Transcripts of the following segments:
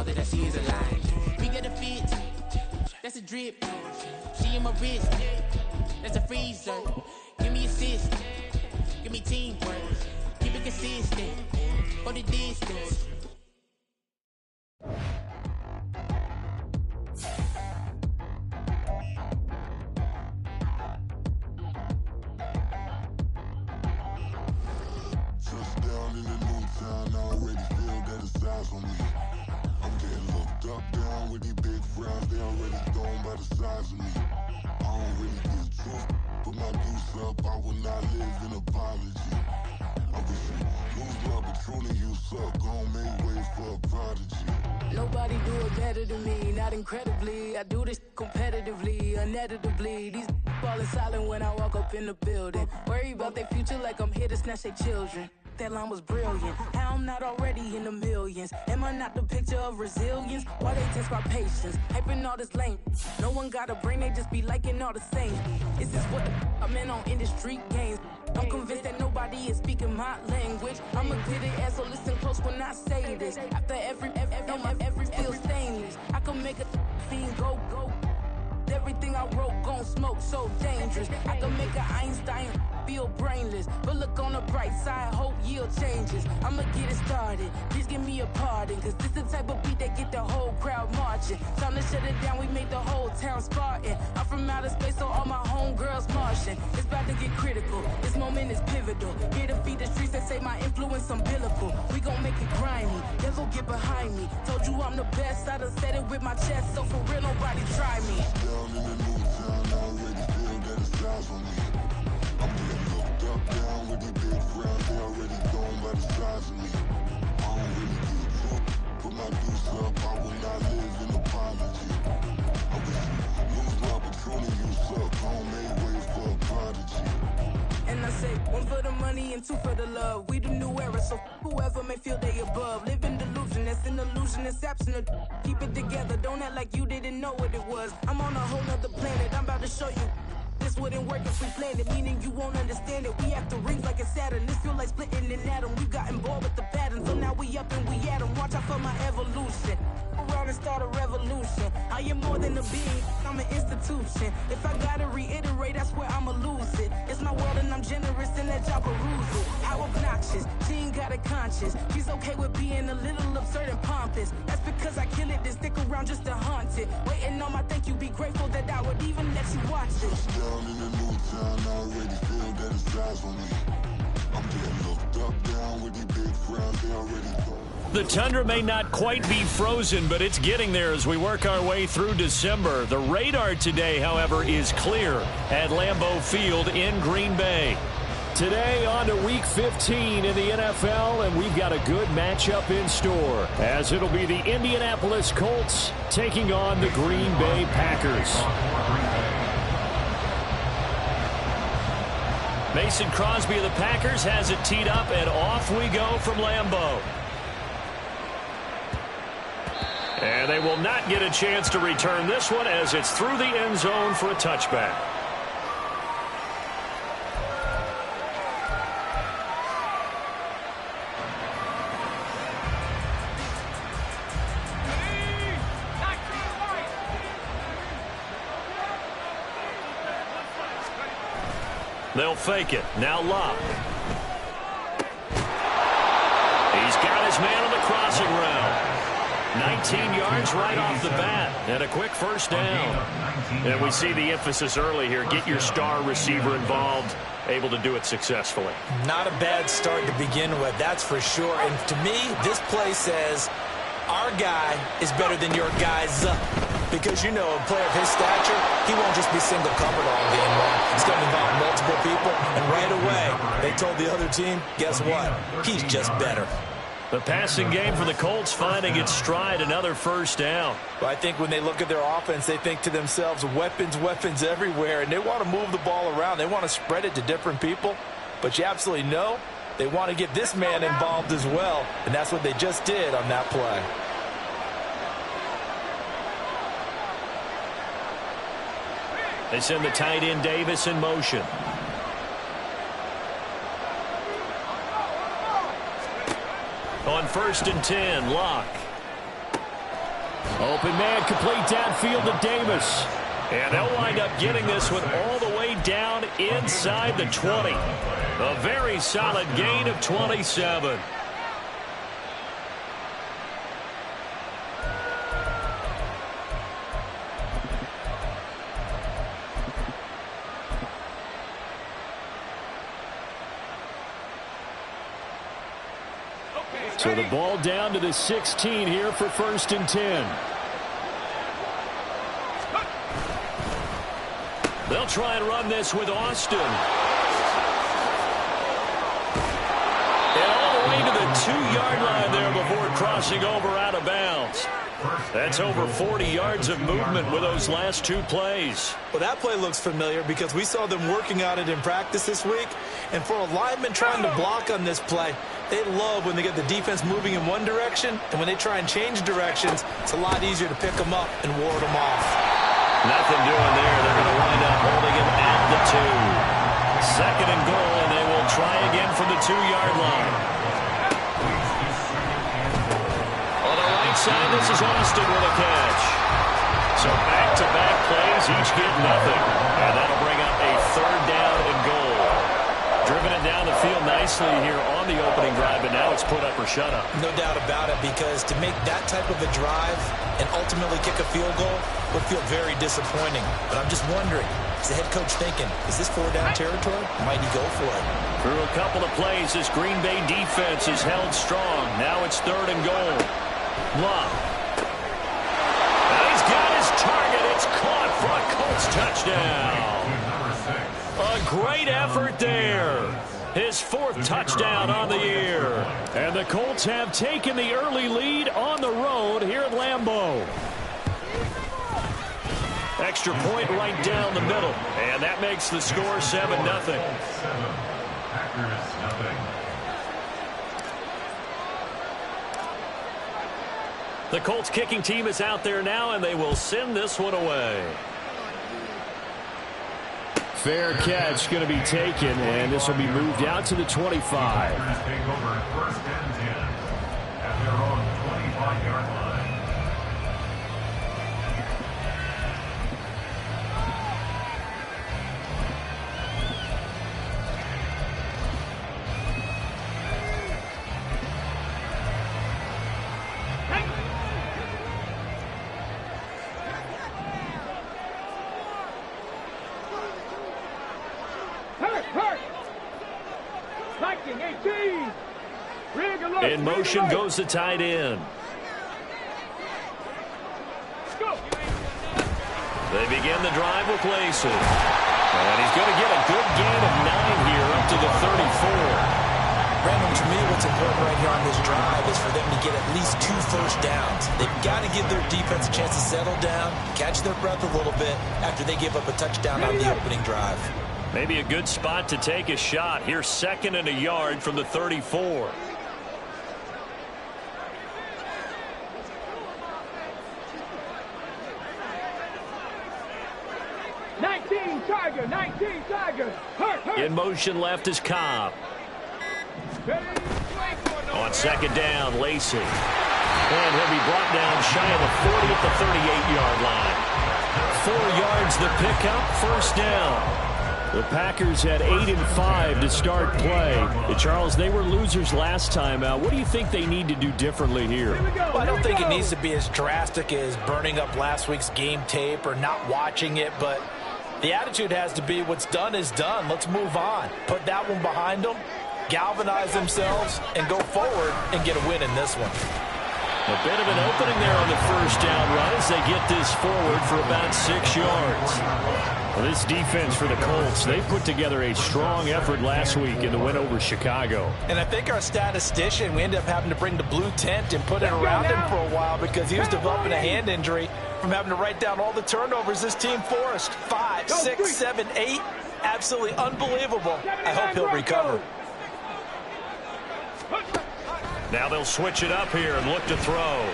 that I see is a lie. We got a fit, that's a drip. She in my wrist, that's a freezer. Give me assist, give me teamwork. Keep it consistent, for the distance. Touchdown in the new town, I already feel that it's eyes on me. I'm getting looked up, down with these big frowns, they already thrown by the size of me. I don't really get truth, put my deuce up, I will not live in apology. I wish you lose love, but truly you suck, gon' make way for a prodigy. Nobody do it better than me, not incredibly. I do this competitively, uneditably. These falling silent when I walk up in the building. Worry about their future like I'm here to snatch their children. That line was brilliant. How I'm not already in the millions? Am I not the picture of resilience? Why they test my patience? Hyping all this lame. No one got a brain, they just be liking all the same. Is this what the I'm in on industry games? I'm convinced that nobody is speaking my language. I'm a good ass, so listen close when I say this. After every feel stainless. I can make a scene go. Everything I wrote gon' smoke, so dangerous. I can make an Einstein feel brainless. But look on the bright side, hope yield changes. I'ma get it started, please give me a pardon. Cause this the type of beat that get the whole crowd marching. Time to shut it down, we made the whole town Spartan. I'm from outer space, so all my homegirls Martian. It's about to get critical, this moment is pivotal. Here to feed the streets that say my influence umbilical. We gon' make it grimy, never get behind me. Told you I'm the best, I done said it with my chest. So for real, nobody try me. Down in the new town, I already feel that it's eyes on me. I'm getting looked up, down with these big frowns, they already thrown by the size of me. I don't really get truth, put my deuce up, I will not live in apology. I wish you lose love, but truly you suck, gon' make way for a prodigy. And I say, one for the money and two for the love. We the new era, so whoever may feel they above. Live in delusion, that's an illusion, that's absent. Keep it together, don't act like you didn't know what it was. I'm on a whole nother planet, I'm about to show you. This wouldn't work if we planned it, meaning you won't understand it. We have to rings like it's Saturn. This feel like splitting an atom. We gotten bored with the pattern, so now we up and we at 'em. Watch out for my evolution. Around and start a revolution. I am more than a being, I'm an institution. If I gotta reiterate, that's where I'ma lose it. It's my world and I'm generous and let y'all peruse it. How obnoxious, she ain't got a conscience. She's okay with being a little absurd and pompous. That's because I kill it, then stick around just to haunt it. Waiting on my thank you, be grateful that I would even let you watch it. Down in the new town, I already feel that it's eyes on me. I'm getting looked up, down with these big frowns, they already thrown. The tundra may not quite be frozen, but it's getting there as we work our way through December. The radar today, however, is clear at Lambeau Field in Green Bay. Today on to Week 15 in the NFL, and we've got a good matchup in store, as it'll be the Indianapolis Colts taking on the Green Bay Packers. Mason Crosby of the Packers has it teed up, and off we go from Lambeau. And they will not get a chance to return this one as it's through the end zone for a touchback. They'll fake it. Now Love. He's got his man on the crossing route. 19 yards right off the bat, and a quick first down. And we see the emphasis early here. Get your star receiver involved, able to do it successfully. Not a bad start to begin with, that's for sure. And to me, this play says our guy is better than your guy's. Because, you know, a player of his stature, he won't just be single-covered all game long. He's going to involve multiple people, and right away, they told the other team, guess what? He's just better. The passing game for the Colts finding its stride, another first down. But I think when they look at their offense, they think to themselves, weapons everywhere, and they want to move the ball around. They want to spread it to different people, but you absolutely know they want to get this man involved as well, and that's what they just did on that play. They send the tight end Davis in motion. On 1st and 10, Locke. Open man complete downfield to Davis. And they'll wind up getting this one all the way down inside the 20. A very solid gain of 27. So the ball down to the 16 here for 1st and 10. They'll try and run this with Austin. And all the way to the 2-yard line there before crossing over out of bounds. That's over 40 yards of movement with those last 2 plays. Well, that play looks familiar because we saw them working on it in practice this week. And for a lineman trying to block on this play, they love when they get the defense moving in one direction. And when they try and change directions, it's a lot easier to pick them up and ward them off. Nothing doing there. They're going to wind up holding him at the 2. 2nd and goal, and they will try again from the 2-yard line. On the right side, this is Austin with a catch. So back-to-back plays, each get nothing. And that'll bring up a 3rd down and goal. Driven it down the field nicely here on the opening drive, but now it's put up or shut up. No doubt about it, because to make that type of a drive and ultimately kick a field goal would feel very disappointing. But I'm just wondering, is the head coach thinking, is this 4-down territory? Might he go for it? Through a couple of plays, this Green Bay defense is held strong. Now it's 3rd and goal. Blah. And he's got his target. It's caught for a Colts touchdown. A great effort there. His 4th touchdown on the year. And the Colts have taken the early lead on the road here at Lambeau. Extra point right down the middle. And that makes the score 7-0. The Colts kicking team is out there now, and they will send this one away. Fair catch going to be taken, and this will be moved out to the 25. Take over 1st and 10 at their own 25-yard line. In motion goes the tight end. They begin the drive with Lacey. And he's going to get a good gain of 9 here up to the 34. Brandon, to me, what's important right here on this drive is for them to get at least 2 first downs. They've got to give their defense a chance to settle down, catch their breath a little bit after they give up a touchdown on the opening drive. Maybe a good spot to take a shot. Here's 2nd and a yard from the 34. In motion left is Cobb. On 2nd down, Lacey. And he'll be brought down shy of the 40 at the 38-yard line. 4 yards the pickup, 1st down. The Packers had 8 and 5 to start play. Charles, they were losers last time out. What do you think they need to do differently here? Well, I don't think it needs to be as drastic as burning up last week's game tape or not watching it, but the attitude has to be what's done is done. Let's move on. Put that one behind them, galvanize themselves, and go forward and get a win in this one. A bit of an opening there on the 1st down run as they get this forward for about 6 yards. Well, this defense for the Colts, they put together a strong effort last week in the win over Chicago. And I think our statistician, we ended up having to bring the blue tent and put it around him for a while because he was developing a hand injury from having to write down all the turnovers this team forced. 5, 6, 7, 8. Absolutely unbelievable. I hope he'll recover. Now they'll switch it up here and look to throw.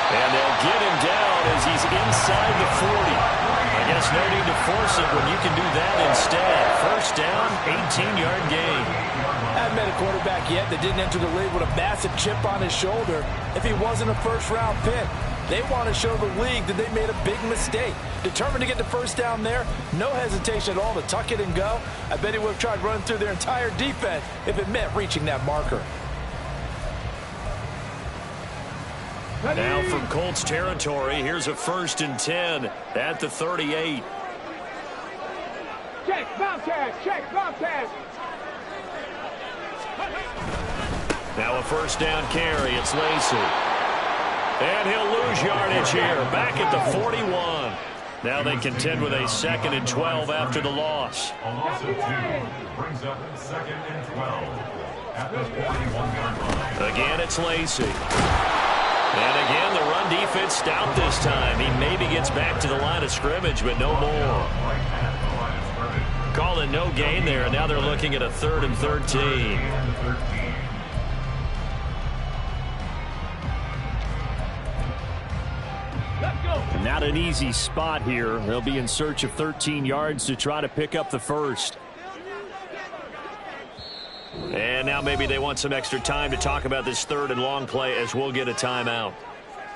And they'll get him down as he's inside the 40. I guess no need to force it when you can do that instead. 1st down, 18-yard gain. haven't met a quarterback yet that didn't enter the league with a massive chip on his shoulder if he wasn't a first-round pick. They want to show the league that they made a big mistake. Determined to get the first down there, no hesitation at all to tuck it and go. I bet he would have tried running through their entire defense if it meant reaching that marker. Now from Colts territory, here's a 1st and 10 at the 38. Check, Bobcat, check, Bobcat. Now a 1st down carry. It's Lacy. And he'll lose yardage here. Back at the 41. Now they contend with a 2nd and 12 after the loss. A loss of 2 brings up 2nd and 12 at the 41-yard line. Again, it's Lacy. And again, the run defense stout this time. He maybe gets back to the line of scrimmage, but no more. Calling no gain there, and now they're looking at a 3rd and 13. Not an easy spot here. They'll be in search of 13 yards to try to pick up the first. And now maybe they want some extra time to talk about this 3rd and long play as we'll get a timeout.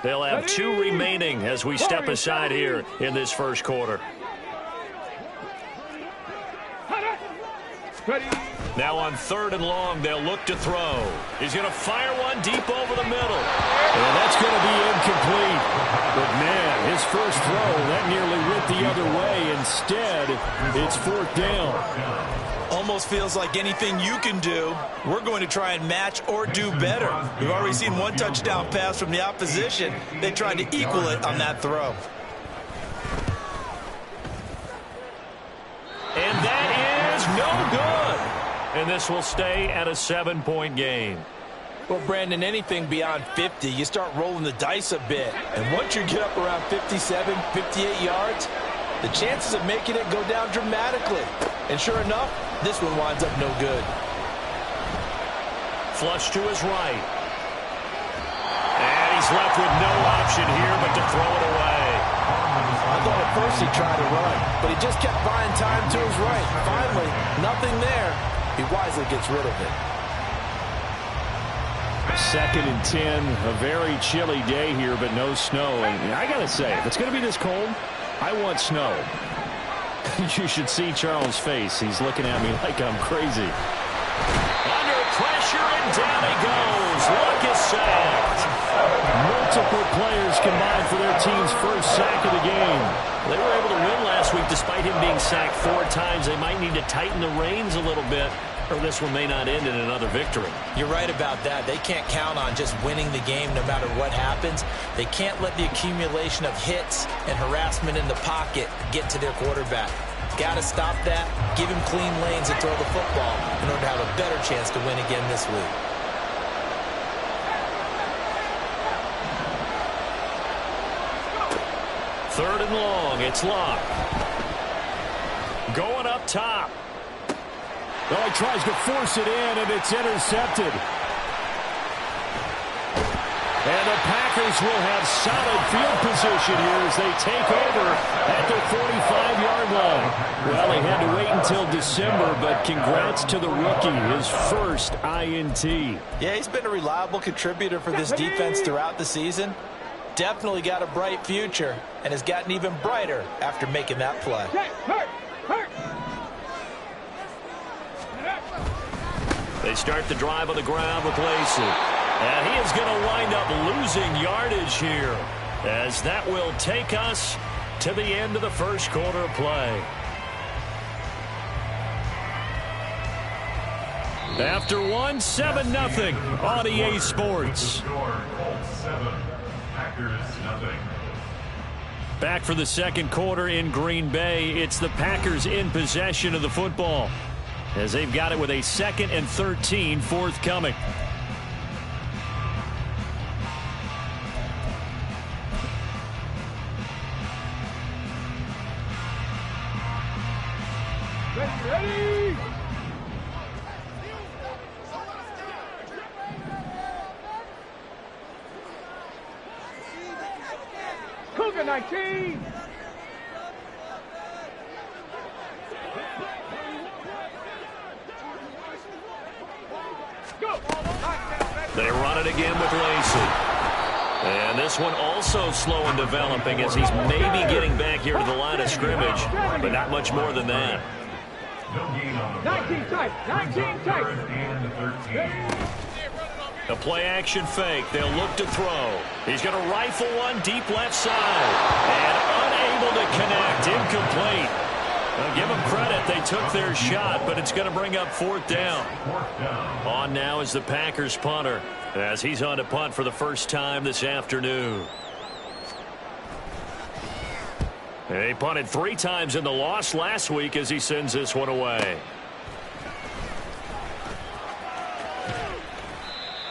They'll have 2 remaining as we step aside here in this first quarter. Now on 3rd and long, they'll look to throw. He's going to fire one deep over the middle. And that's going to be incomplete. But, man, his first throw, that nearly went the other way. Instead, it's 4th down. Almost feels like anything you can do, we're going to try and match or do better. We've already seen 1 touchdown pass from the opposition. They tried to equal it on that throw. And that is no good. And this will stay at a 7-point game. Well, Brandon, anything beyond 50, you start rolling the dice a bit. And once you get up around 57, 58 yards, the chances of making it go down dramatically. And sure enough, this one winds up no good. Flush to his right. And he's left with no option here but to throw it away. I thought at first he tried to run, but he just kept buying time to his right. Finally, nothing there. He wisely gets rid of it. 2nd and 10, a very chilly day here, but no snow. And I got to say, if it's going to be this cold, I want snow. You should see Charles' face. He's looking at me like I'm crazy. Under pressure, and down he goes. Luck is sacked. Multiple players combined for their team's first sack of the game. They were able to win last week despite him being sacked 4 times. They might need to tighten the reins a little bit, or this one may not end in another victory. You're right about that. They can't count on just winning the game no matter what happens. They can't let the accumulation of hits and harassment in the pocket get to their quarterback. Got to stop that, give him clean lanes and throw the football in order to have a better chance to win again this week. Third and long, it's Locke. Going up top. Oh, he tries to force it in, and it's intercepted. And the Packers will have solid field position here as they take over at their 45-yard line. Well, they had to wait until December, but congrats to the rookie, his first INT. Yeah, he's been a reliable contributor for this defense throughout the season. Definitely got a bright future and has gotten even brighter after making that play. They start the drive on the ground with Lacy. And he is going to wind up losing yardage here, as that will take us to the end of the first quarter of play. After one, 7-0 on EA Sports. Back for the second quarter in Green Bay. It's the Packers in possession of the football, as they've got it with a 2nd and 13 forthcoming. Ready! Cougar 19! They run it again with Lacey. And this one also slow in developing as he's maybe getting back here to the line of scrimmage, but not much more than that. 19 tight, 19 tight. A play-action fake. They'll look to throw. He's going to rifle one deep left side. And unable to connect. Incomplete. Well, give them credit. They took their shot, but it's going to bring up 4th down. On now is the Packers punter as he's on to punt for the first time this afternoon. He punted 3 times in the loss last week as he sends this one away.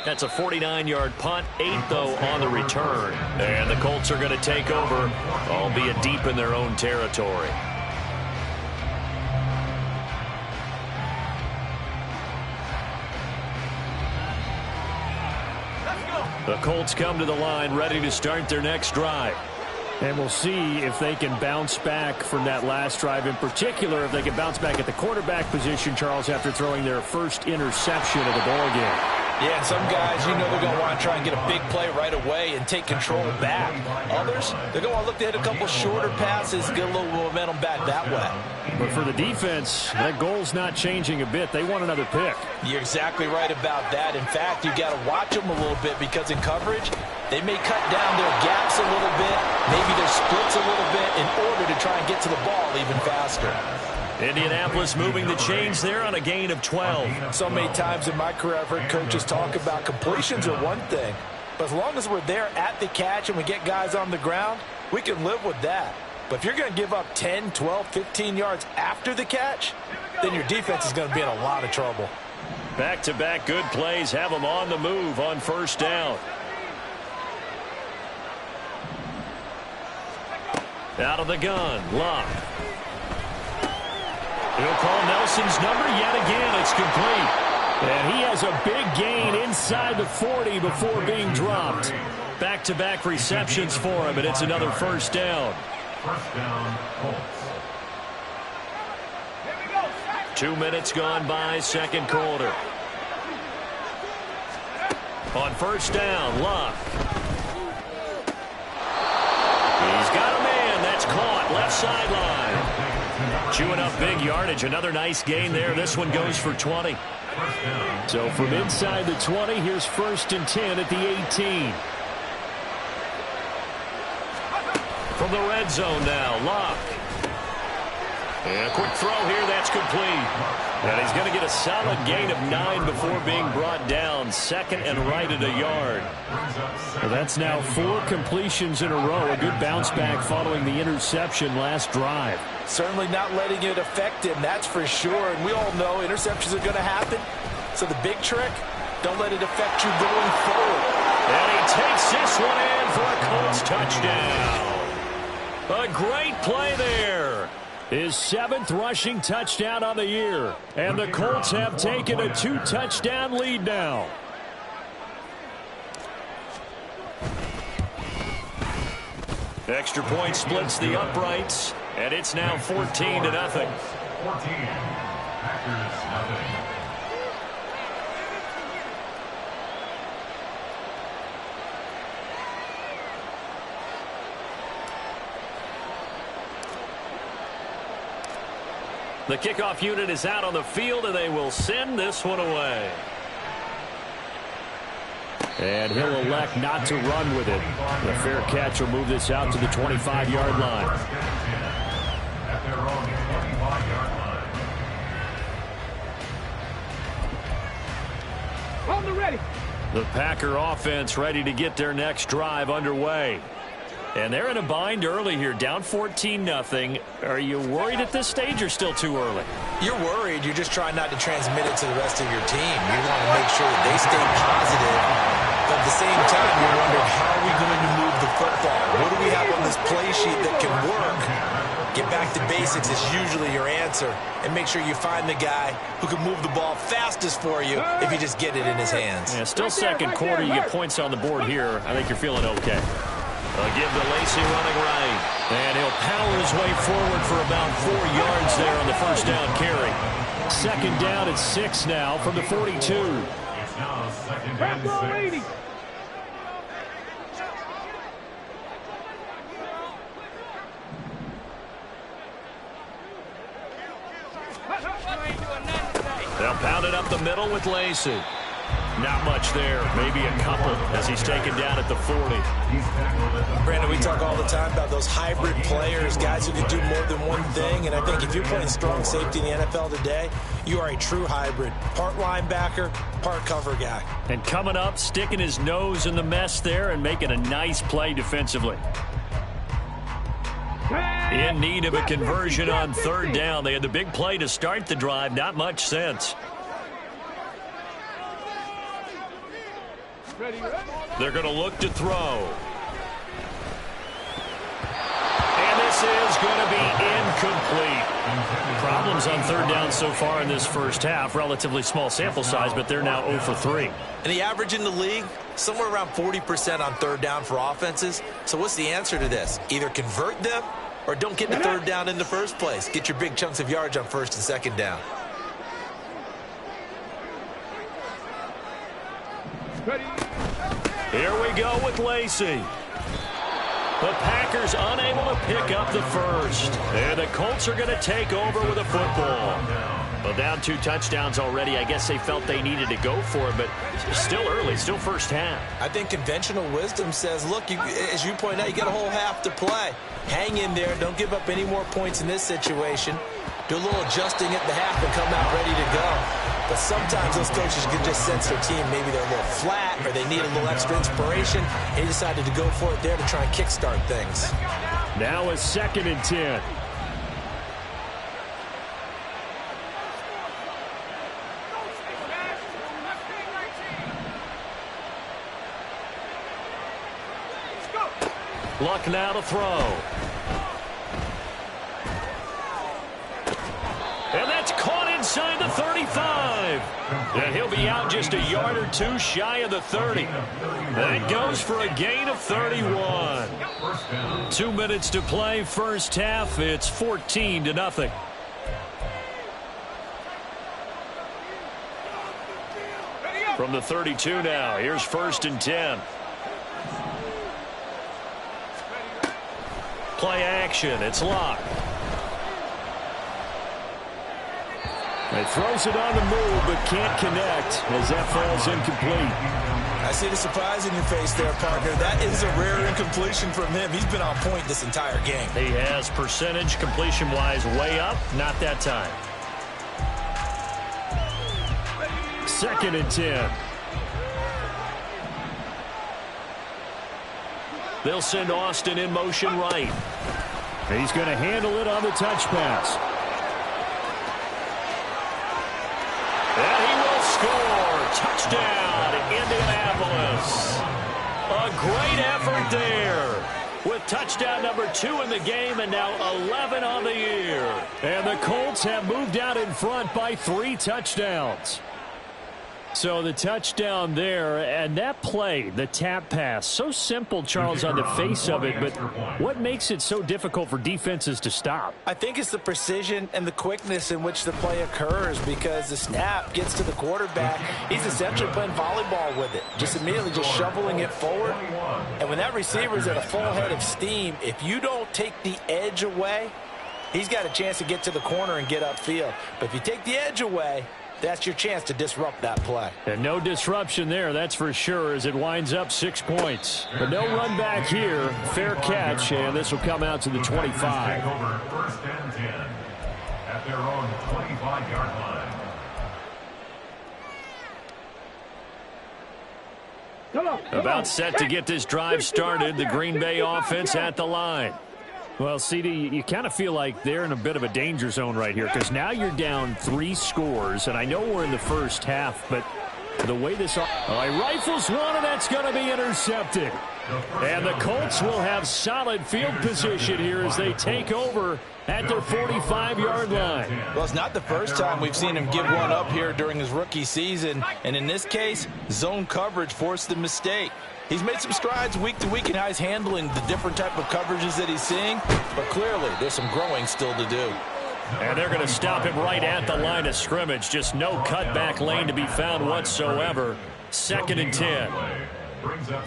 That's a 49-yard punt, 8 though on the return. And the Colts are going to take over, albeit deep in their own territory. The Colts come to the line ready to start their next drive. And we'll see if they can bounce back from that last drive, in particular if they can bounce back at the quarterback position, Charles, after throwing their first interception of the ballgame. Yeah, and some guys, you know they're going to want to try and get a big play right away and take control back. Others, they're going to look to hit a couple shorter passes, get a little momentum back that way. But for the defense, that goal's not changing a bit. They want another pick. You're exactly right about that. In fact, you got to watch them a little bit because in coverage, they may cut down their gaps a little bit, maybe their splits a little bit in order to try and get to the ball even faster. Indianapolis moving the chains there on a gain of 12. So many times in my career I've heard coaches talk about completions are one thing, but as long as we're there at the catch and we get guys on the ground, we can live with that. But if you're going to give up 10, 12, 15 yards after the catch, then your defense is going to be in a lot of trouble. Back-to-back good plays have them on the move on 1st down. Out of the gun, Luck. He'll call Nelson's number yet again. It's complete. And he has a big gain inside the 40 before being dropped. Back-to-back receptions for him, and it's another 1st down. 1st down, Colts. 2 minutes gone by, 2nd quarter. On 1st down, Luck. He's got a man. That's caught. Left sideline. Chewing up big yardage. Another nice gain there. This one goes for 20. So from inside the 20, here's 1st and 10 at the 18. From the red zone now, Luck. And a quick throw here. That's complete. And he's going to get a solid gain of 9 before being brought down. 2nd and right at a yard. Well, that's now 4 completions in a row. A good bounce back following the interception last drive. Certainly not letting it affect him, that's for sure. And we all know interceptions are going to happen. So the big trick, don't let it affect you going forward. And he takes this one in for a Colts touchdown. A great play there. His 7th rushing touchdown on the year. And the Colts have taken a 2-touchdown lead now. Extra point splits the uprights, and it's now 14-0. 14. Packers nothing. The kickoff unit is out on the field, and they will send this one away. And he'll elect not to run with it. The fair catch will move this out to the 25-yard line. At their own 25-yard line. On the ready. The Packer offense ready to get their next drive underway. And they're in a bind early here, down 14-0. Are you worried at this stage or still too early? You're worried. You're just trying not to transmit it to the rest of your team. You want to make sure that they stay positive. But at the same time, you're wondering, how are we going to move the football? What do we have on this play sheet that can work? Get back to basics is usually your answer. And make sure you find the guy who can move the ball fastest for you if you just get it in his hands. Yeah, still second quarter. You get points on the board here. I think you're feeling okay. They'll give to Lacey running right. And he'll power his way forward for about 4 yards there on the 1st down carry. 2nd down at 6 now from the 42. It's now 2nd Back row, and 6. ladies. They'll pound it up the middle with Lacey. Not much there, maybe a couple as he's taken down at the 40. Brandon, we talk all the time about those hybrid players, guys who can do more than one thing, and I think if you're playing strong safety in the NFL today, you are a true hybrid. Part linebacker, part cover guy. And coming up, sticking his nose in the mess there and making a nice play defensively. In need of a conversion on 3rd down. They had the big play to start the drive, not much sense. They're going to look to throw. And this is going to be incomplete. Problems on 3rd down so far in this first half. Relatively small sample size, but they're now 0 for 3. And the average in the league, somewhere around 40% on 3rd down for offenses. So what's the answer to this? Either convert them or don't get to 3rd down in the first place. Get your big chunks of yards on 1st and 2nd down. Here we go with Lacey. The Packers unable to pick up the first. And the Colts are going to take over with a football. Well, down 2 touchdowns already. I guess they felt they needed to go for it, but still early, still first half. I think conventional wisdom says, look, as you point out, you got a whole half to play. Hang in there. Don't give up any more points in this situation. Do a little adjusting at the half and come out ready to go. But sometimes those coaches can just sense their team. Maybe they're a little flat or they need a little extra inspiration. And he decided to go for it there to try and kickstart things. Now a 2nd and 10. Luck now to throw. And that's caught inside the 35. And he'll be out just a yard or 2 shy of the 30. That goes for a gain of 31. 2 minutes to play first half. It's 14-0. From the 32 now, here's 1st and 10. Play action. It's locked. He throws it on the move, but can't connect as that falls incomplete. I see the surprise in your face there, partner. That is a rare incompletion from him. He's been on point this entire game. He has percentage completion-wise way up. Not that time. 2nd and 10. They'll send Austin in motion right. He's going to handle it on the touch pass. And he will score. Touchdown, Indianapolis. A great effort there. With touchdown number 2 in the game and now 11 on the year. And the Colts have moved out in front by 3 touchdowns. So the touchdown there, and that play, the tap pass, so simple, Charles, on the face of it, but what makes it so difficult for defenses to stop? I think it's the precision and the quickness in which the play occurs, because the snap gets to the quarterback. He's essentially playing volleyball with it, just immediately just shoveling it forward. And when that receiver's at a full head of steam, if you don't take the edge away, he's got a chance to get to the corner and get upfield. But if you take the edge away, that's your chance to disrupt that play. And no disruption there, that's for sure, as it winds up 6 points. But no run back here. Fair catch, and this will come out to the 25. Take over 1st and 10 at their own 25-yard line. About set to get this drive started. The Green Bay offense at the line. Well, CD, you kind of feel like they're in a bit of a danger zone right here, because now you're down 3 scores, and I know we're in the first half, but the way this... He rifles one, and that's going to be intercepted. And the Colts will have solid field position here as they take over at their 45-yard line. Well, it's not the first time we've seen him give one up here during his rookie season, and in this case, zone coverage forced the mistake. He's made some strides week to week in how he's handling the different type of coverages that he's seeing, but clearly there's some growing still to do. And they're going to stop him right at the line of scrimmage. Just no cutback lane to be found whatsoever. 2nd and 10.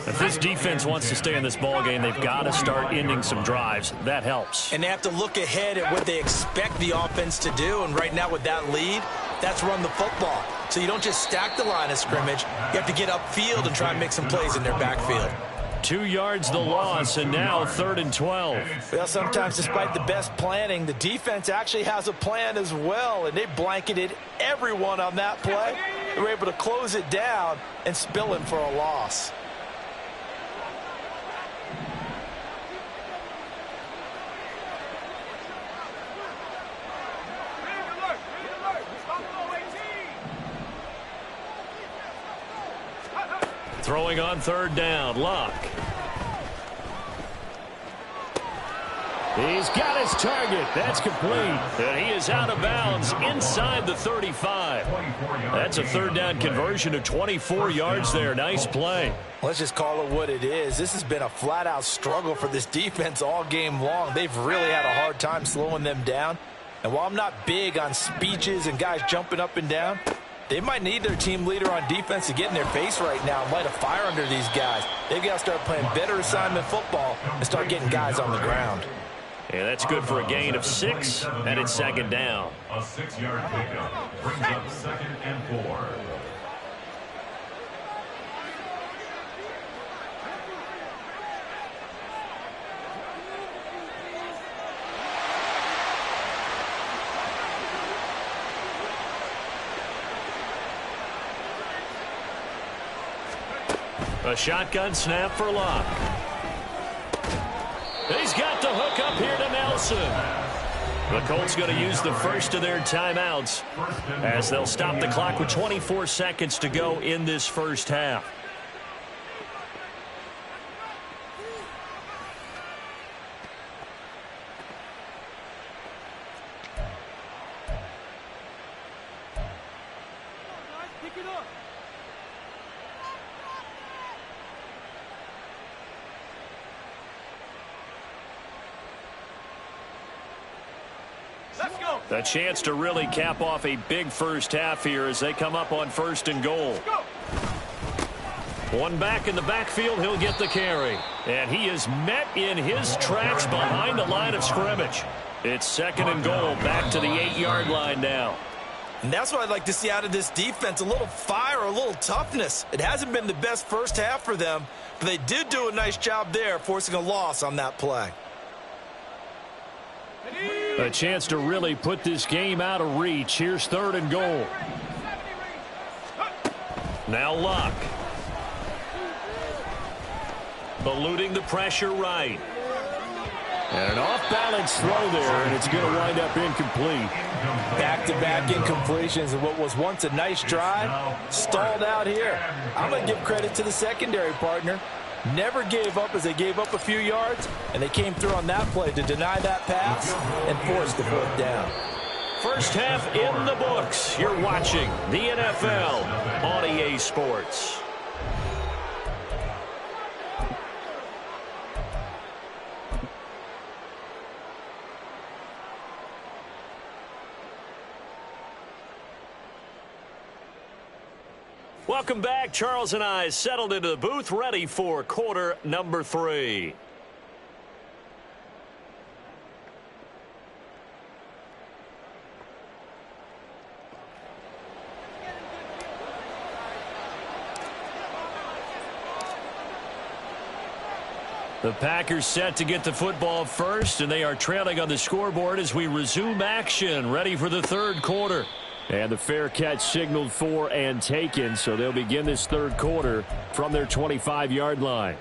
If this defense wants to stay in this ball game, they've got to start ending some drives. That helps. And they have to look ahead at what they expect the offense to do. And right now with that lead, that's run the football. So you don't just stack the line of scrimmage. You have to get upfield and try and make some plays in their backfield. 2 yards the loss, and now 3rd and 12. Well, sometimes despite the best planning, the defense actually has a plan as well, and they blanketed everyone on that play. They were able to close it down and spill him for a loss. Throwing on 3rd down, Luck. He's got his target. That's complete. And he is out of bounds inside the 35. That's a 3rd down conversion of 24 yards there. Nice play. Let's just call it what it is. This has been a flat-out struggle for this defense all game long. They've really had a hard time slowing them down. And while I'm not big on speeches and guys jumping up and down, they might need their team leader on defense to get in their face right now and light a fire under these guys. They've got to start playing better assignment football and start getting guys on the ground. Yeah, that's good for a gain of 6, and it's 2nd down. A 6-yard pickup brings up 2nd and 4. A shotgun snap for Luck. He's got the hook up here to Nelson. The Colts going to use the first of their timeouts as they'll stop the clock with 24 seconds to go in this first half. A chance to really cap off a big first half here as they come up on 1st and goal. One back in the backfield, he'll get the carry. And he is met in his tracks behind the line of scrimmage. It's 2nd and goal, back to the 8-yard line now. And that's what I'd like to see out of this defense, a little fire, a little toughness. It hasn't been the best first half for them, but they did do a nice job there, forcing a loss on that play. A chance to really put this game out of reach. Here's 3rd and goal. Now Luck. Eluding the pressure right. And an off-balance throw there, and it's going to wind up incomplete. Back-to-back incompletions and what was once a nice drive stalled out here. I'm going to give credit to the secondary partner. Never gave up as they gave up a few yards, and they came through on that play to deny that pass and force the 4th down. First half in the books. You're watching the NFL on EA Sports. Welcome back. Charles and I settled into the booth, ready for quarter number 3. The Packers set to get the football first, and they are trailing on the scoreboard as we resume action, ready for the 3rd quarter. And the fair catch signaled for and taken, so they'll begin this 3rd quarter from their 25-yard line.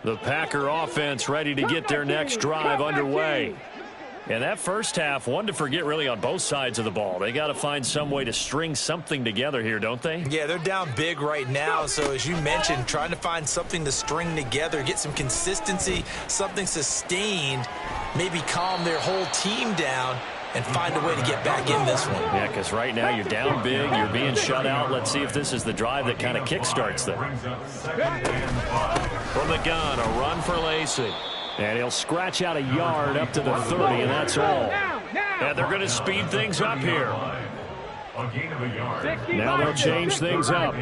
The Packer offense ready to get their next drive underway. And that first half, one to forget really on both sides of the ball. They got to find some way to string something together here, don't they? Yeah, they're down big right now. So as you mentioned, trying to find something to string together, get some consistency, something sustained, maybe calm their whole team down and find a way to get back in this one. Yeah, because right now you're down big, you're being shut out. Let's see if this is the drive that kind of kickstarts them. From the gun, a run for Lacey. And he'll scratch out a yard up to the 30, and that's all. And they're going to speed things up here. Now they'll change things up.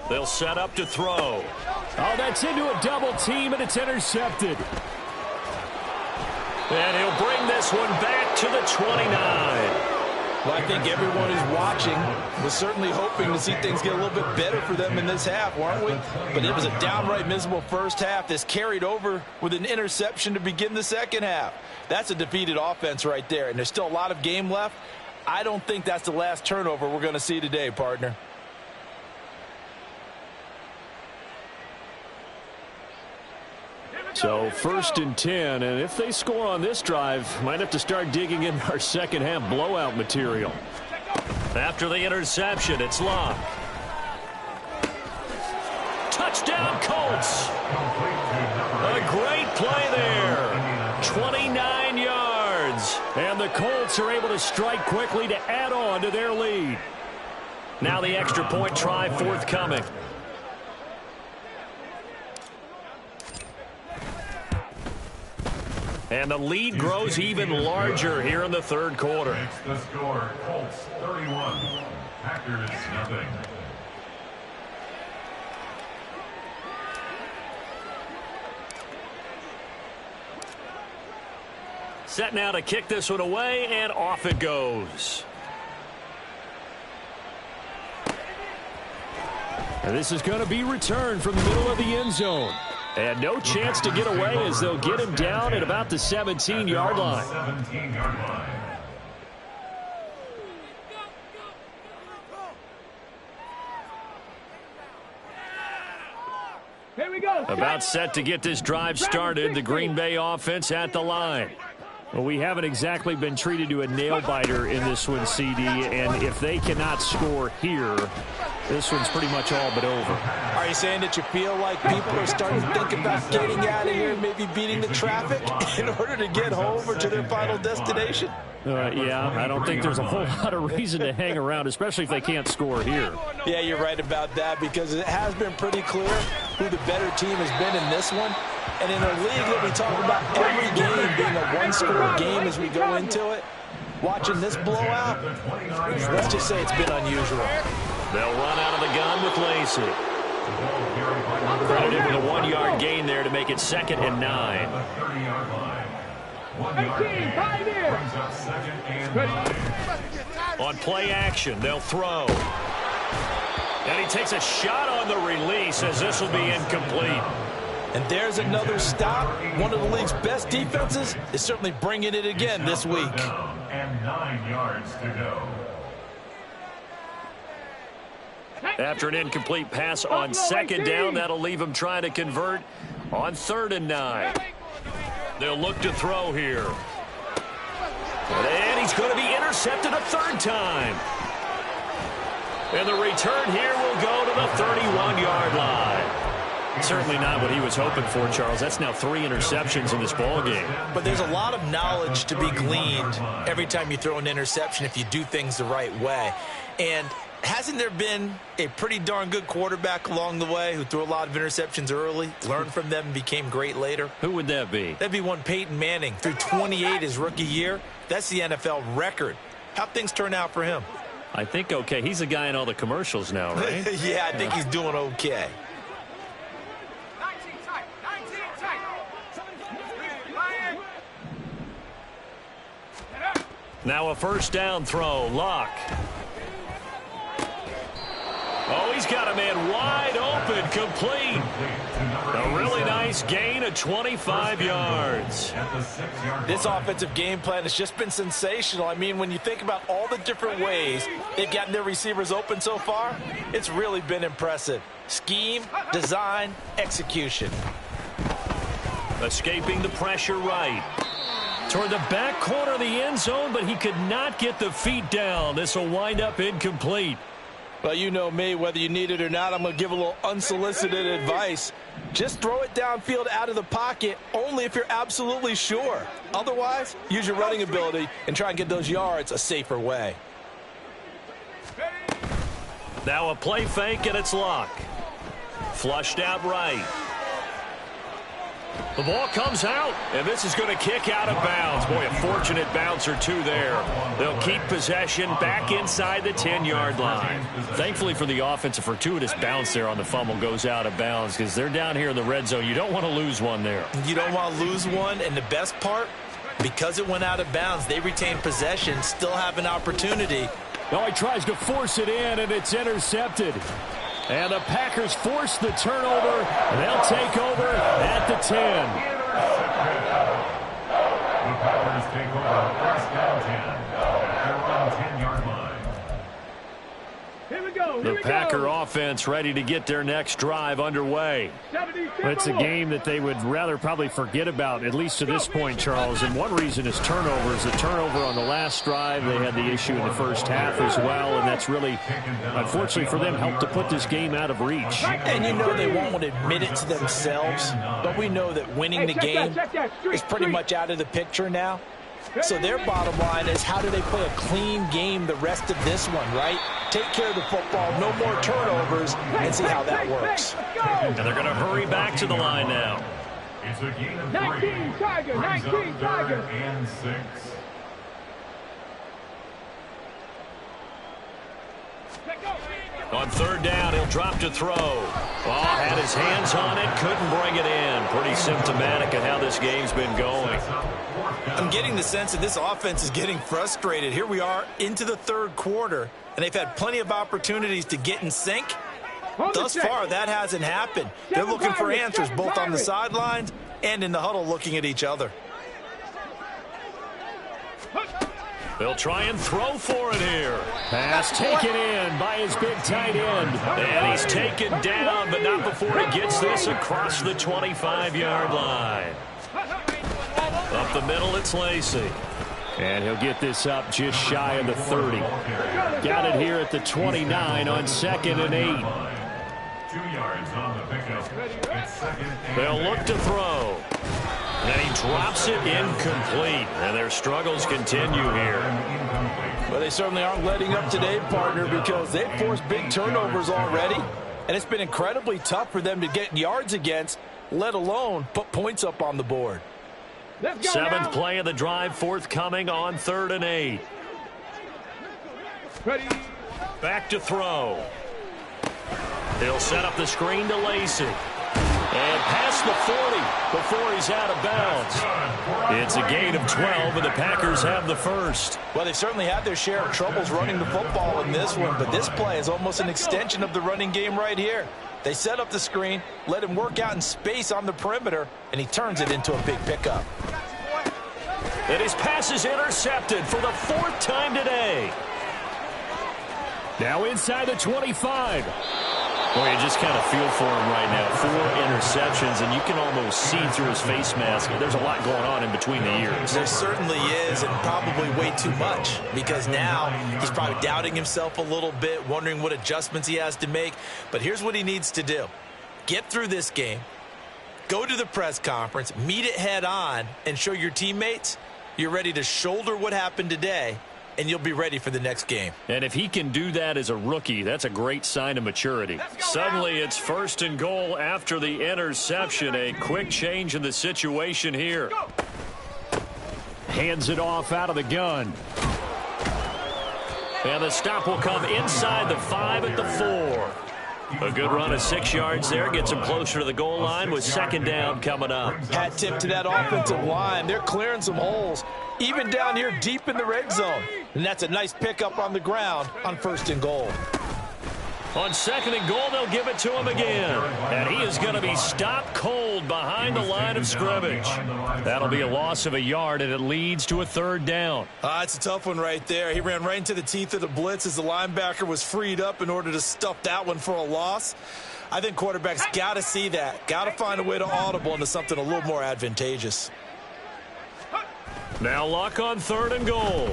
They'll set up to throw. Oh, that's into a double team, and it's intercepted. And he'll bring this one back to the 29. Well, I think everyone who's watching was certainly hoping to see things get a little bit better for them in this half, weren't we? But it was a downright miserable first half. This carried over with an interception to begin the second half. That's a defeated offense right there, and there's still a lot of game left. I don't think that's the last turnover we're going to see today, partner. So 1st and 10, and if they score on this drive, might have to start digging in our second half blowout material. After the interception, it's Locke. Touchdown, Colts. A great play there. 29 yards. And the Colts are able to strike quickly to add on to their lead. Now the extra point try forthcoming. And the lead grows even larger here in the third quarter. It's the score, Colts 31, Packers nothing. Set now to kick this one away, and off it goes. And this is going to be returned from the middle of the end zone. And no chance to get away as they'll get him down at about the 17-yard line. 17-yard line. Here we go. About set to get this drive started. The Green Bay offense at the line. Well, we haven't exactly been treated to a nail-biter in this one, CD, and if they cannot score here, this one's pretty much all but over. Are you saying that you feel like people are starting to think about getting out of here and maybe beating the traffic in order to get home or to their final destination? Yeah, I don't think there's a whole lot of reason to hang around, especially if they can't score here. Yeah, you're right about that, because it has been pretty clear who the better team has been in this one. And in a league that we talk about every game being a one-score game as we go into it, watching this blowout, let's just say it's been unusual. They'll run out of the gun with Lacey. Credited with a 1-yard gain there to make it 2nd and 9. 30-yard line. 1 yard gain. Brings up 2nd and 9. On play action, they'll throw. And he takes a shot on the release as this will be incomplete. And there's another stop. One of the league's best defenses is certainly bringing it again this week. And 9 yards to go. After an incomplete pass on 2nd down, that'll leave him trying to convert on 3rd and 9. They'll look to throw here. And he's going to be intercepted a 3rd time. And the return here will go to the 31-yard line. Certainly not what he was hoping for, Charles. That's now 3 interceptions in this ballgame. But there's a lot of knowledge to be gleaned every time you throw an interception if you do things the right way. And hasn't there been a pretty darn good quarterback along the way who threw a lot of interceptions early, learned from them, and became great later? Who would that be? That'd be one Peyton Manning. Threw 28 his rookie year. That's the NFL record. How'd things turn out for him? I think okay. He's a guy in all the commercials now, right? Yeah, I think he's doing okay. Now a 1st down throw. Locke. Oh, he's got a man wide open, complete. A really nice gain of 25 yards. This offensive game plan has just been sensational. I mean, when you think about all the different ways they've gotten their receivers open so far, it's really been impressive. Scheme, design, execution. Escaping the pressure right. Toward the back corner of the end zone, but he could not get the feet down. This will wind up incomplete. Well, you know me, whether you need it or not, I'm going to give a little unsolicited advice. Just throw it downfield out of the pocket only if you're absolutely sure. Otherwise, use your running ability and try and get those yards a safer way. Now a play fake, and it's Luck. Flushed out right. The ball comes out, and this is going to kick out of bounds. Boy, a fortunate bounce or two there. They'll keep possession back inside the 10-yard line. Thankfully for the offense, a fortuitous bounce there on the fumble goes out of bounds because they're down here in the red zone. You don't want to lose one there. You don't want to lose one, and the best part, because it went out of bounds, they retain possession, still have an opportunity. Oh, he tries to force it in, and it's intercepted. And the Packers force the turnover. They'll take over at the 10. The Packers take over first down 10 at their own 10-yard line. Here we go. The Packer offense ready to get their next drive underway. It's a game that they would rather probably forget about, at least to this point, Charles. And one reason is turnovers. The turnover on the last drive, they had the issue in the first half as well, and that's really, unfortunately for them, helped to put this game out of reach. And you know they won't admit it to themselves, but we know that winning the game is pretty much out of the picture now. So their bottom line is, how do they play a clean game the rest of this one, right? Take care of the football, no more turnovers, and see how that works. And they're going to hurry back to the line now. It's a gain of 3. 19 Tiger, 19 Tiger. And 6. On third down, he'll drop to throw. Oh, had his hands on it, couldn't bring it in. Pretty symptomatic of how this game's been going. I'm getting the sense that this offense is getting frustrated. Here we are into the third quarter, and they've had plenty of opportunities to get in sync. Thus far, that hasn't happened. They're looking for answers both on the sidelines and in the huddle looking at each other. They'll try and throw for it here. Pass taken in by his big tight end. And he's taken down, but not before he gets this across the 25-yard line. Up the middle, it's Lacey. And he'll get this up just shy of the 30. Got it here at the 29 on 2nd and 8. 2 yards on the pickup. It's 2nd and They'll look to throw. And he drops it incomplete. And their struggles continue here. Well, they certainly aren't letting up today, partner, because they've forced big turnovers already. And it's been incredibly tough for them to get yards against, let alone put points up on the board. Seventh play of the drive forthcoming on 3rd and 8. Ready. Back to throw. He'll set up the screen to Lacey. And past the 40 before he's out of bounds. It's a gain of 12, and the Packers have the first. Well, they've certainly had their share of troubles running the football in this one, but this play is almost an extension of the running game right here. They set up the screen, let him work out in space on the perimeter, and he turns it into a big pickup. And his pass is intercepted for the 4th time today. Now inside the 25. Boy, you just kind of feel for him right now. 4 interceptions, and you can almost see through his face mask. There's a lot going on in between the ears. There certainly is, and probably way too much, because now he's probably doubting himself a little bit, wondering what adjustments he has to make. But here's what he needs to do. Get through this game, go to the press conference, meet it head on, and show your teammates you're ready to shoulder what happened today, and you'll be ready for the next game. And if he can do that as a rookie, that's a great sign of maturity. Suddenly, it's 1st and goal after the interception. A quick change in the situation here. Hands it off out of the gun. And the stop will come inside the 5 at the 4. A good run of 6 yards there. Gets him closer to the goal line with 2nd down coming up. Hat tip to that offensive line. They're clearing some holes, even down here deep in the red zone. And that's a nice pickup on the ground on 1st and goal. On 2nd and goal, they'll give it to him again. And he is going to be stopped cold behind the line of scrimmage. That'll be a loss of a yard, and it leads to a 3rd down. It's a tough one right there. He ran right into the teeth of the blitz as the linebacker was freed up in order to stuff that one for a loss. I think quarterbacks got to see that. Got to find a way to audible into something a little more advantageous. Now Luck on 3rd and goal.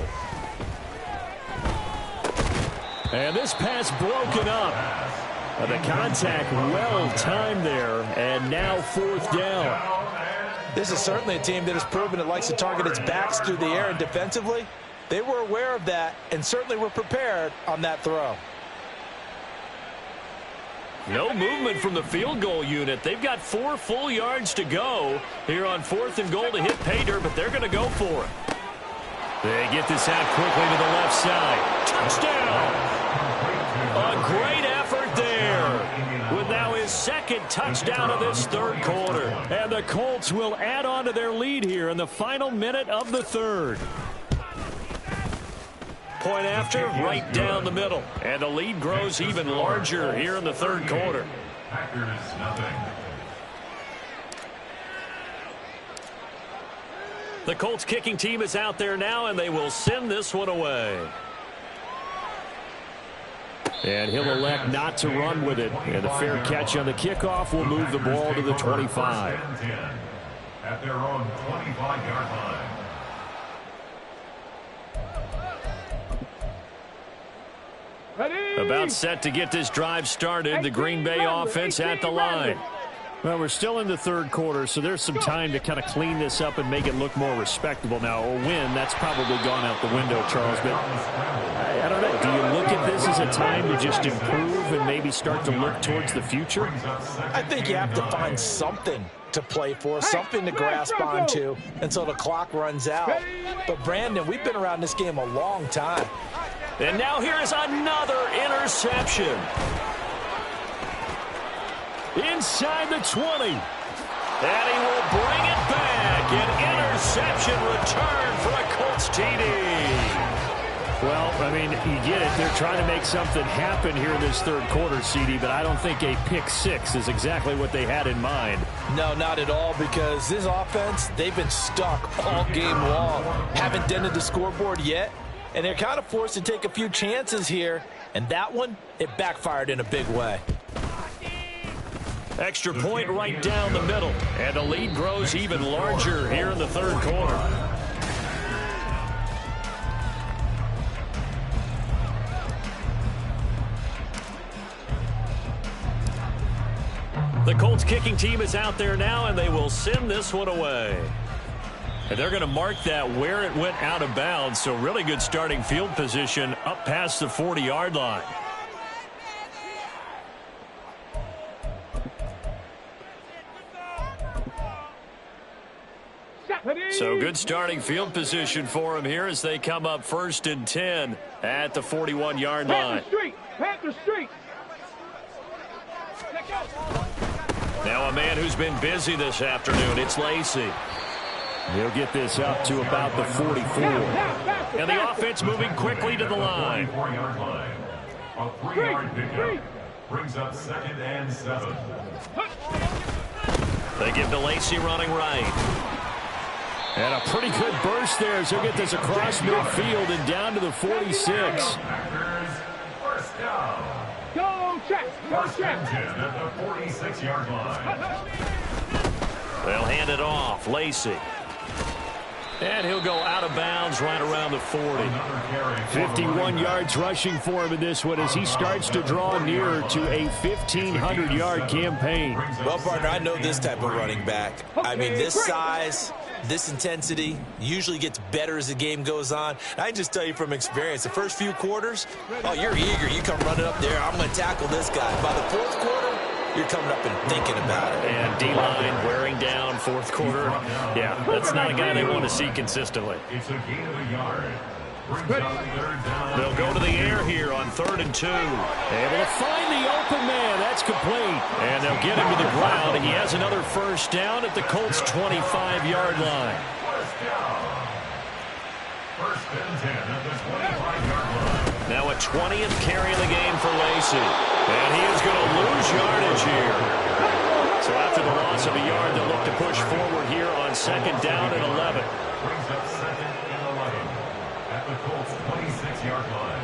And this pass broken up. The contact well-timed there, and now 4th down. This is certainly a team that has proven it likes to target its backs through the air, and defensively, they were aware of that and certainly were prepared on that throw. No movement from the field goal unit. They've got 4 full yards to go here on 4th and goal to hit pay dirt, but they're going to go for it. They get this out quickly to the left side. Touchdown! A great effort there with now his 2nd touchdown of this 3rd quarter. And the Colts will add on to their lead here in the final minute of the 3rd. Point after, right down the middle. And the lead grows even larger here in the 3rd quarter. Packers nothing. The Colts kicking team is out there now, and they will send this one away. And he'll elect not to run with it. And a fair catch on the kickoff will move the ball to the 25. At their own 25-yard line. Ready? About set to get this drive started. The Green Bay offense at the line. Well, we're still in the 3rd quarter, so there's some time to kind of clean this up and make it look more respectable. Now, a win, that's probably gone out the window, Charles, but I don't know. Do you look at this as a time to just improve and maybe start to look towards the future? I think you have to find something to play for, something to grasp onto until the clock runs out. But, Brandon, we've been around this game a long time. And now here is another interception. Inside the 20. And he will bring it back. An interception return for a Colts TD. Well, I mean, you get it. They're trying to make something happen here in this 3rd quarter, CD, but I don't think a pick 6 is exactly what they had in mind. No, not at all, because this offense, they've been stuck all game long. Haven't dented the scoreboard yet, and they're kind of forced to take a few chances here. And that one, it backfired in a big way. Extra point right down the middle. And the lead grows even larger here in the 3rd quarter. The Colts kicking team is out there now, and they will send this one away. And they're going to mark that where it went out of bounds. So really good starting field position up past the 40-yard line. So good starting field position for them here as they come up 1st and 10 at the 41-yard line. Panther Street. Now a man who's been busy this afternoon, it's Lacey. He'll get this up to about the 44. And the offense moving quickly to the line. 24-yard line. A 3-yard pickup brings up 2nd and 7. They give to Lacey running right. And a pretty good burst there as he'll get this across midfield and down to the 46. Packers, first down. Go check. Go First and 10 at the 46-yard line. They'll hand it off. Lacey. And he'll go out of bounds right around the 40. 51 yards rushing for him in this one as he starts to draw nearer to a 1,500-yard campaign. Well, partner, I know this type of running back. I mean, this size, this intensity usually gets better as the game goes on. I can just tell you from experience, the first few quarters, oh, you're eager. You come running up there. I'm going to tackle this guy. By the 4th quarter, you're coming up and thinking about it. And D-line wearing down 4th quarter. Yeah, that's not a guy they want to see consistently. It's a gain of a yard. Brings up 3rd down. They'll go to the air here on 3rd and 2. Able to find the open man. That's complete. And they'll get him to the ground. He has another first down at the Colts' 25-yard line. First down. First and 10 at the 25-yard line. Now a 20th carry of the game for Lacey. And he is going to lose yardage here. So after the loss of a yard, they'll look to push forward here on 2nd down and 11. Brings up 2nd and 11 at the Colts' 26-yard line.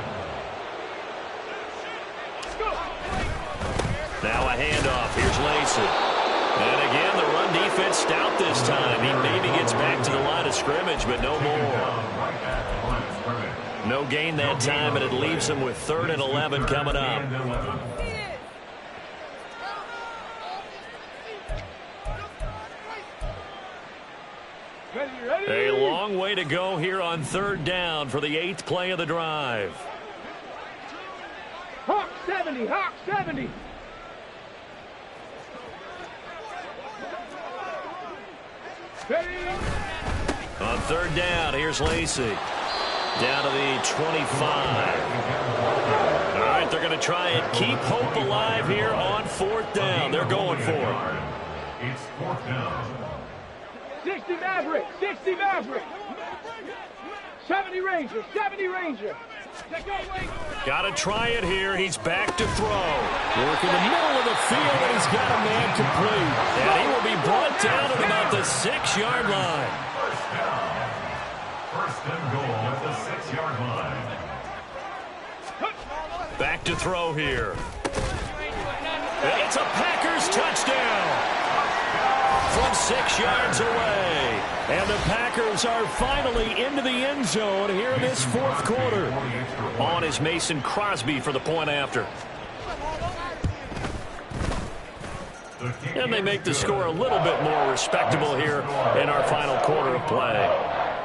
Now a handoff. Here's Lacey. And again, the run defense stout this time. He maybe gets back to the line of scrimmage, but no more. Right at the line of scrimmage. No gain that time, and it leaves them with 3rd and 11 coming up. A long way to go here on 3rd down for the 8th play of the drive. Hawk 70, Hawk 70. On 3rd down, here's Lacey. Down to the 25. All right, they're going to try and keep hope alive here on 4th down. They're going for it. It's 4th down. 60 Maverick, 60 Maverick. 70 Ranger, 70 Ranger. Got to try it here. He's back to throw. Work in the middle of the field, and he's got a man complete. And he will be brought down at about the 6-yard line. First down. 1st and goal at the 6-yard line. Back to throw here. It's a Packers touchdown. From 6 yards away. And the Packers are finally into the end zone here in this 4th quarter. On is Mason Crosby for the point after. And they make the score a little bit more respectable here in our final quarter of play.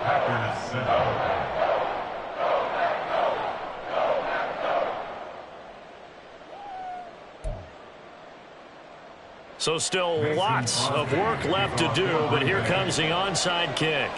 Packers set. So still lots of work left to do, but here comes the onside kick.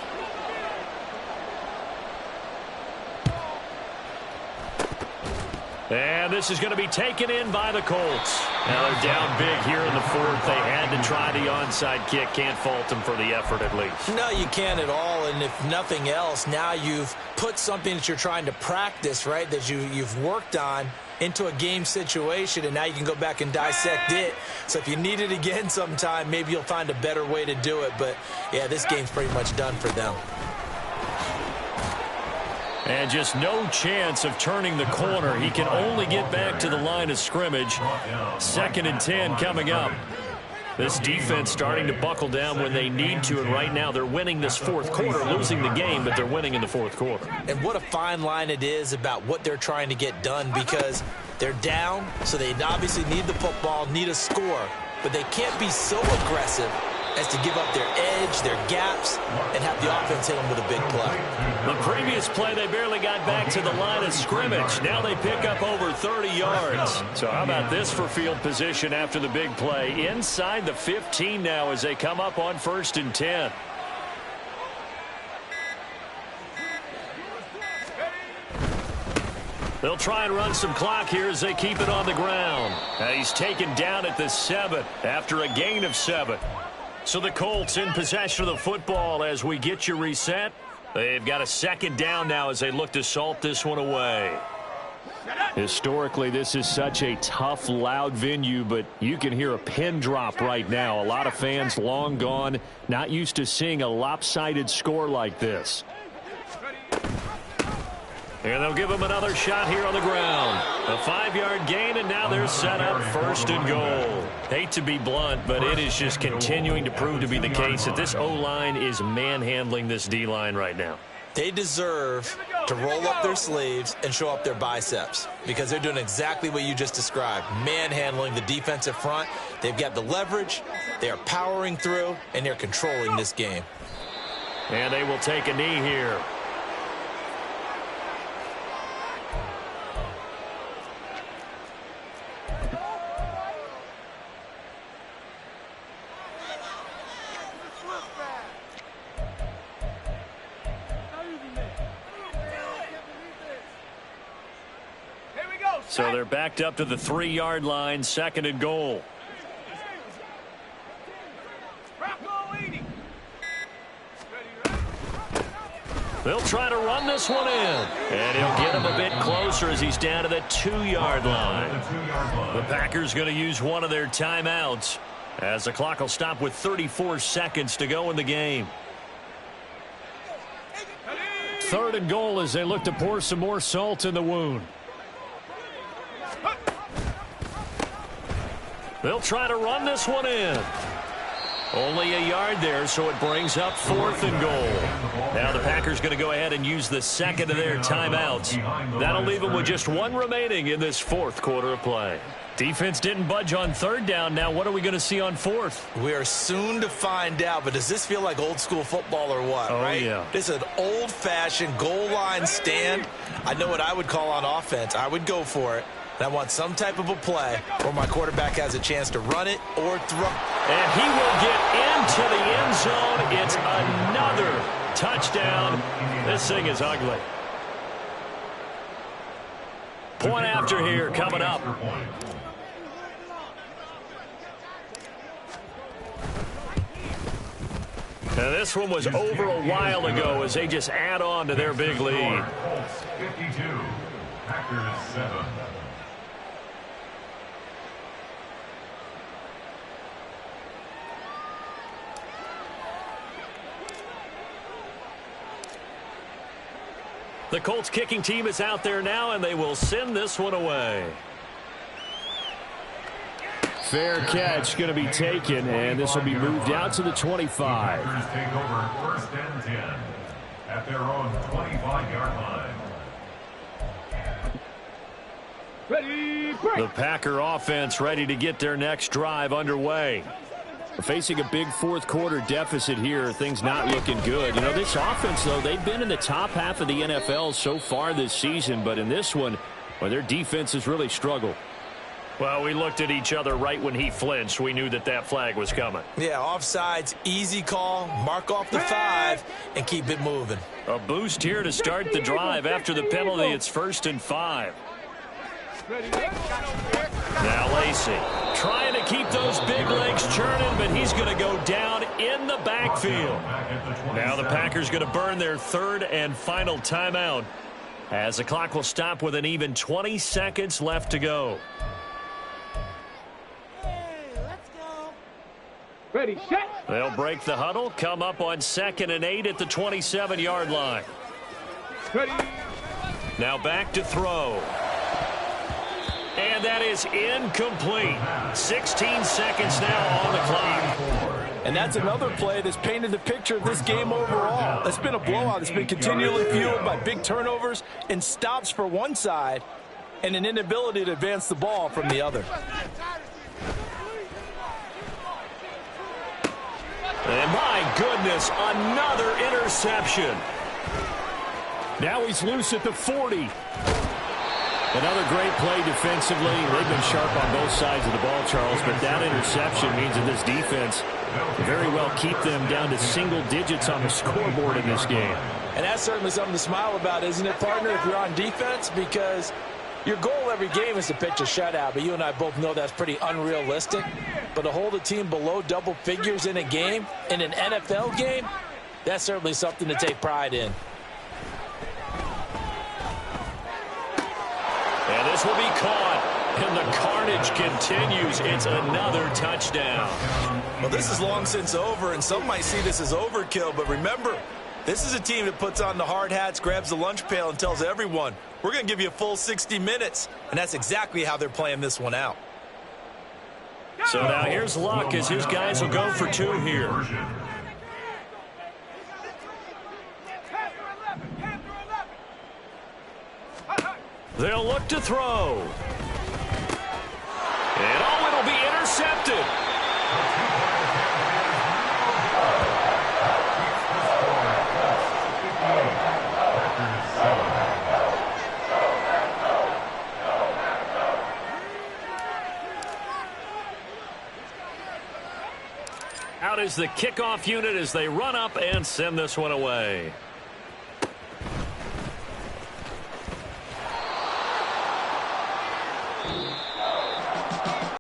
And this is going to be taken in by the Colts. Now they're down big here in the 4th. They had to try the onside kick. Can't fault them for the effort at least. No, you can't at all. And if nothing else, now you've put something that you're trying to practice, right, that you've worked on into a game situation, and now you can go back and dissect it. So if you need it again sometime, maybe you'll find a better way to do it. But, yeah, this game's pretty much done for them. And just no chance of turning the corner. He can only get back to the line of scrimmage. 2nd and 10 coming up. This defense starting to buckle down when they need to, and right now they're winning this 4th quarter, losing the game, but they're winning in the 4th quarter. And what a fine line it is about what they're trying to get done, because they're down, so they obviously need the football, need a score, but they can't be so aggressive as to give up their edge, their gaps, and have the offense hit them with a big play. The previous play, they barely got back to the line of scrimmage. Now they pick up over 30 yards. So how about this for field position after the big play? Inside the 15 now as they come up on 1st and 10. They'll try and run some clock here as they keep it on the ground. He's taken down at the 7 after a gain of 7. So the Colts in possession of the football as we get you reset. They've got a 2nd down now as they look to salt this one away. Historically, this is such a tough, loud venue, but you can hear a pin drop right now. A lot of fans long gone, not used to seeing a lopsided score like this. And they'll give him another shot here on the ground. A 5-yard gain, and now they're set up 1st and goal. Hate to be blunt, but it is just continuing to prove to be the case that this O-line is manhandling this D-line right now. They deserve to roll up their sleeves and show up their biceps, because they're doing exactly what you just described, manhandling the defensive front. They've got the leverage, they are powering through, and they're controlling this game. And they will take a knee here. So they're backed up to the 3-yard line, 2nd and goal. They'll try to run this one in. And he'll get him a bit closer as he's down to the 2-yard line. The Packers going to use one of their timeouts as the clock will stop with 34 seconds to go in the game. 3rd and goal as they look to pour some more salt in the wound. They'll try to run this one in. Only a yard there, so it brings up 4th and goal. Now the Packers going to go ahead and use the second of their timeouts. That'll leave them with just 1 remaining in this 4th quarter of play. Defense didn't budge on 3rd down. Now what are we going to see on 4th? We are soon to find out, but does this feel like old school football or what? Oh, right? Yeah. This is an old-fashioned goal line stand. I know what I would call on offense. I would go for it. And I want some type of a play where my quarterback has a chance to run it or throw. And he will get into the end zone. It's another touchdown. This thing is ugly. Point after here coming up. Now this one was over a while ago as they just add on to their big lead. 52, Packers 7. The Colts kicking team is out there now, and they will send this one away. Fair catch going to be taken, and this will be moved out to the 25. Packers take over 1st and 10 at their own 25-yard line. Ready, break. The Packer offense ready to get their next drive underway. Facing a big 4th quarter deficit here, things not looking good. You know, this offense, though, they've been in the top half of the NFL so far this season, but in this one, well, their defense has really struggled. Well, we looked at each other right when he flinched. We knew that that flag was coming. Yeah, offsides, easy call, mark off the 5, and keep it moving. A boost here to start the drive after the penalty. It's 1st and 5. Now Lacey trying to keep those big legs churning, but he's going to go down in the backfield. Now the Packers going to burn their 3rd and final timeout as the clock will stop with an even 20 seconds left to go. Ready, set. They'll break the huddle, come up on 2nd and 8 at the 27-yard line. Ready. Now back to throw. And that is incomplete. 16 seconds now on the clock. And that's another play that's painted the picture of this game overall. It's been a blowout. It's been continually fueled by big turnovers and stops for one side and an inability to advance the ball from the other. And my goodness, another interception. Now he's loose at the 40. Another great play defensively. They've been sharp on both sides of the ball, Charles, but that interception means that this defense very well keep them down to single digits on the scoreboard in this game. And that's certainly something to smile about, isn't it, partner, if you're on defense? Because your goal every game is to pitch a shutout, but you and I both know that's pretty unrealistic. But to hold a team below double figures in a game, in an NFL game, that's certainly something to take pride in. And this will be caught. And the carnage continues. It's another touchdown. Well, this is long since over, and some might see this as overkill. But remember, this is a team that puts on the hard hats, grabs the lunch pail, and tells everyone, we're going to give you a full 60 minutes. And that's exactly how they're playing this one out. So now here's Luck as his guys will go for 2 here. They'll look to throw. And oh, it'll be intercepted. Out is the kickoff unit as they run up and send this one away.